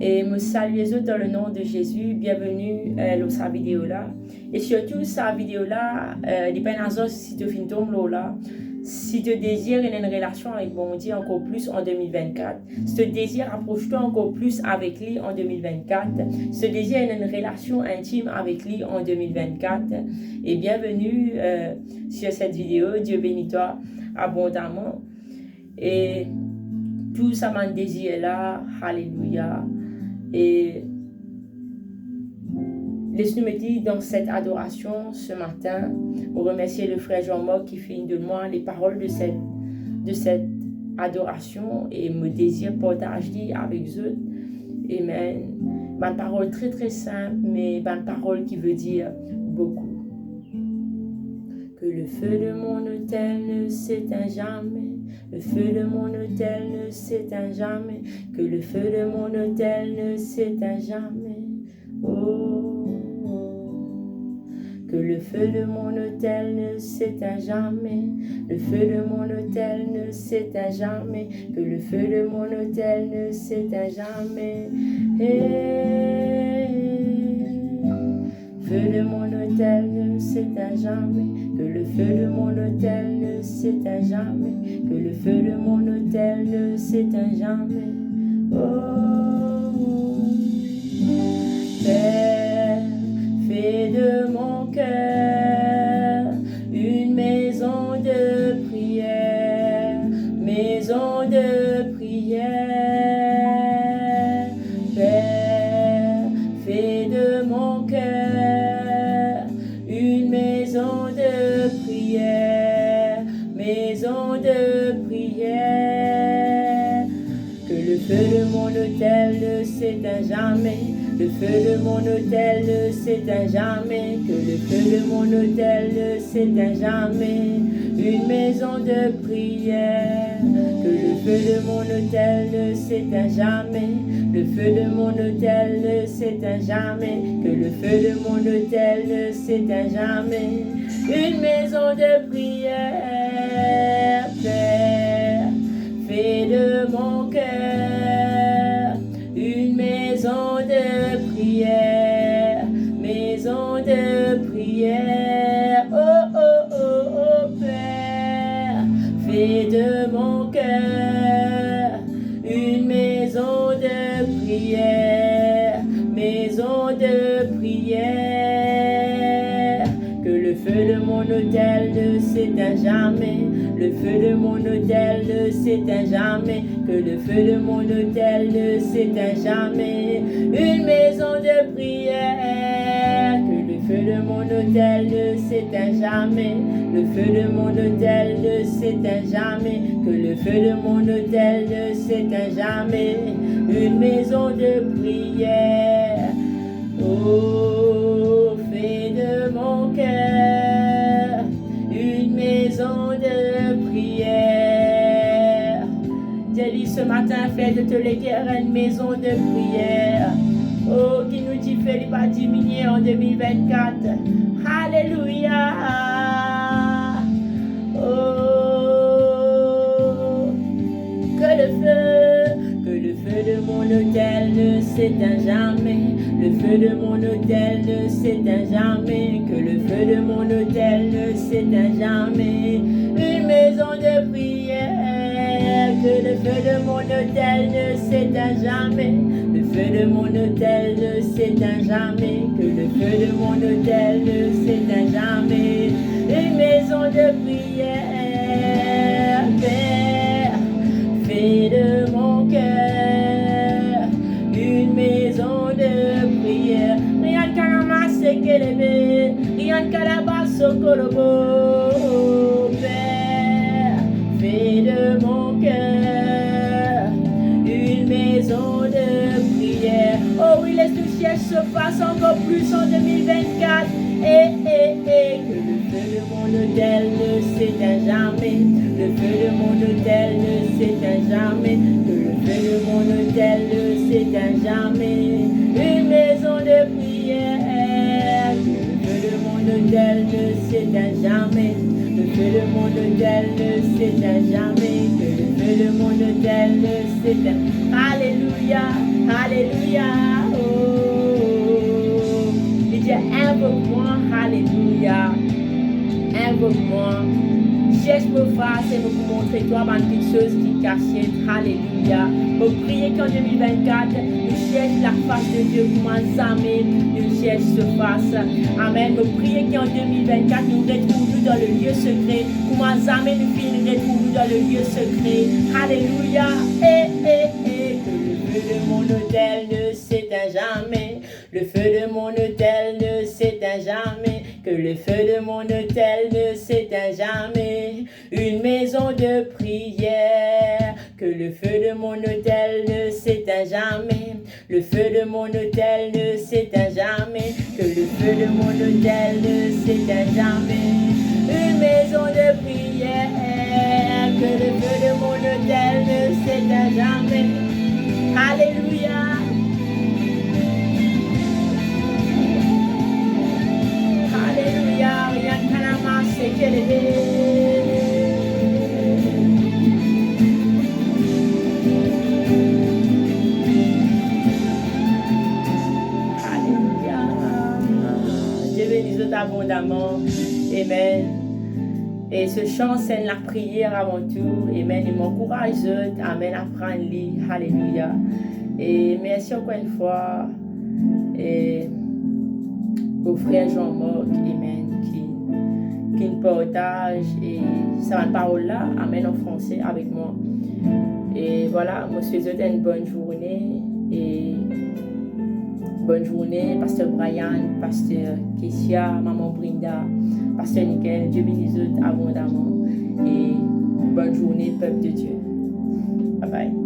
Et me saluer dans le nom de Jésus. Bienvenue à sa vidéo là. Et surtout, sa vidéo là, dépend de si tu finis là. Si tu désires une relation avec bon Dieu encore plus en 2024, si tu désires approcher-toi encore plus avec lui en 2024, si tu désires une relation intime avec lui en 2024, et bienvenue sur cette vidéo. Dieu bénit toi abondamment. Et tout ça m'a désiré là, alléluia. Et laisse-nous mettre dans cette adoration ce matin. On remercie le frère Jean-Marc qui fait de moi les paroles de cette adoration et me désire partager avec eux. Amen. Ma parole très très simple, mais ma parole qui veut dire beaucoup. Que le feu de mon autel ne s'éteint jamais. Le feu de mon autel ne s'éteint jamais. Que le feu de mon autel ne s'éteint jamais. Oh, que le feu de mon autel ne s'éteint jamais. Le feu de mon autel ne s'éteint jamais. Que le feu de mon autel ne s'éteint jamais. Feu de mon autel ne s'éteint jamais. Que le feu de mon autel ne s'éteint jamais. Que le feu de mon autel ne s'éteint jamais. Oh, Père, fais de mon cœur une maison de prière, maison de prière. Père, fais de mon cœur une maison de prière, maison de prière. Que le feu de mon autel ne s'éteint jamais. Le feu de mon autel ne s'éteint jamais. Que le feu de mon autel ne s'éteint jamais. Une maison de prière. Que le feu de mon autel ne s'éteint jamais. Le feu de mon autel ne s'éteint jamais. Que le feu de mon autel ne s'éteint jamais. Une maison de prière. Père, fais de mon cœur une maison de prière, maison de prière. Oh, oh, oh, oh, Père, fais de mon cœur une maison de prière, maison de prière. Que le feu de mon autel ne s'éteint jamais. Le feu de mon autel ne s'éteint jamais. Que le feu de mon autel ne s'éteint jamais. Une maison de prière. Que le feu de mon autel ne s'éteint jamais. Le feu de mon autel ne s'éteint jamais. Que le feu de mon autel ne s'éteint jamais. Une maison de prière. Oh, fais de mon cœur une maison de prière. Dieu dit ce matin, fais de te léguer une maison de prière. Oh, qui nous dit, fais pas diminuer en 2024. Alléluia. Oh, que le feu de mon autel ne s'éteint jamais. Le feu de mon autel ne s'éteint jamais. Que le feu de mon autel ne s'éteint jamais. Une maison de prière. Que le feu de mon autel ne s'éteint jamais. Le feu de mon autel ne s'éteint jamais. Que le feu de mon autel ne s'éteint jamais. Une maison de prière. Père, fais de mon cœur une maison de prière. Rien qu'à ramasser qu'elle rien qu'à la basse au colobo. Père, fais de mon cœur une maison de prière. Oh oui, laisse le ciel se fasse encore plus en 2024. Que le feu de mon autel ne s'éteint jamais. Le feu de mon autel ne s'éteint jamais. Que le feu de mon autel ne s'éteint jamais. Une maison de prière. Que le feu de mon autel ne s'éteint jamais. Le feu de mon autel ne s'éteint jamais. Que le feu de mon autel ne s'éteint. Alléluia, alléluia. Alléluia. Oh. Il dit, invoque-moi. Alléluia. Invoque-moi. Cherche me face et me montrer toi ma petite chose qui cachée. Alléluia. Pour prier qu'en 2024, nous cherchons la face de Dieu pour m'enzamer, nous cherchons ce face. Amen. Pour prier qu'en 2024, nous retrouvons dans le lieu secret. Pour m'enzamer, nous retrouvons dans le lieu secret. Alléluia. Que le feu de mon autel ne s'éteint jamais. Le feu de mon autel ne s'éteint jamais. Que le feu de mon autel ne s'éteint jamais. Une maison de prière. Que le feu de mon autel ne s'éteint jamais. Le feu de mon autel ne s'éteint jamais. Que le feu de mon autel ne s'éteint jamais. Une maison de prière. Que le feu de mon autel ne s'éteint jamais. Alléluia. Alléluia. Rien qu'à la masse et qu'elle est. Abondamment. Amen. Et ce chant, c'est la prière avant tout. Amen. Et m'encourage. Amen. À prendre lit. Alléluia. Et merci encore une fois. Et au frère Jean-Marc. Amen. Qui nous partage. Et ça va parole là. Amen. En français avec moi. Et voilà. Moi, je vous souhaite une bonne journée. Et bonne journée, Pasteur Brian, Pasteur Kessia, Maman Brinda, Pasteur Nickel. Dieu bénisse abondamment. Et bonne journée, peuple de Dieu. Bye bye.